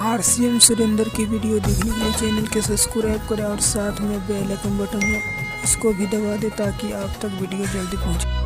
RCM Surendra की video देखने के लिए चैनल के सब्सक्राइब करें और साथ में बेल आइकन बटन है उसको भी दबा दें ताकि आप तक वीडियो जल्दी पहुंचे।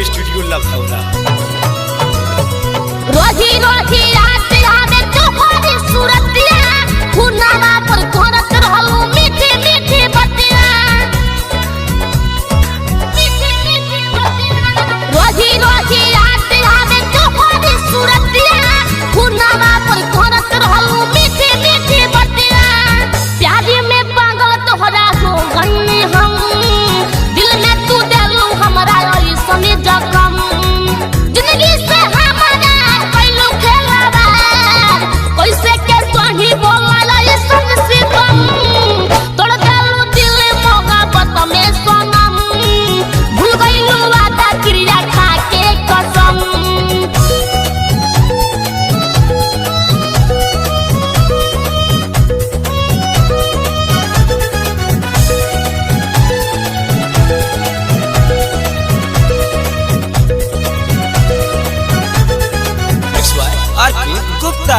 स्टूडियो लखौरा रोही रोही रात आवे तोहरी सूरतिया खुनावा पर करत रहलू मीठी मीठी बतिया रोही रोही रात आवे तोहरी सूरतिया खुनावा पर करत रहलू मीठी मीठी बतिया प्यारी में पागल तोहरा हो गन्ने हम दिल में तू देलू हमरा ऐसने जखम जिंदगी से हमारा कैलू खेलावा कैसे के सही बोला ऐसन सितम तोड़ देलू दिल मोहब्बत में सनम भूल गइलू वादा क्रिया खा के कसम। गुप्ता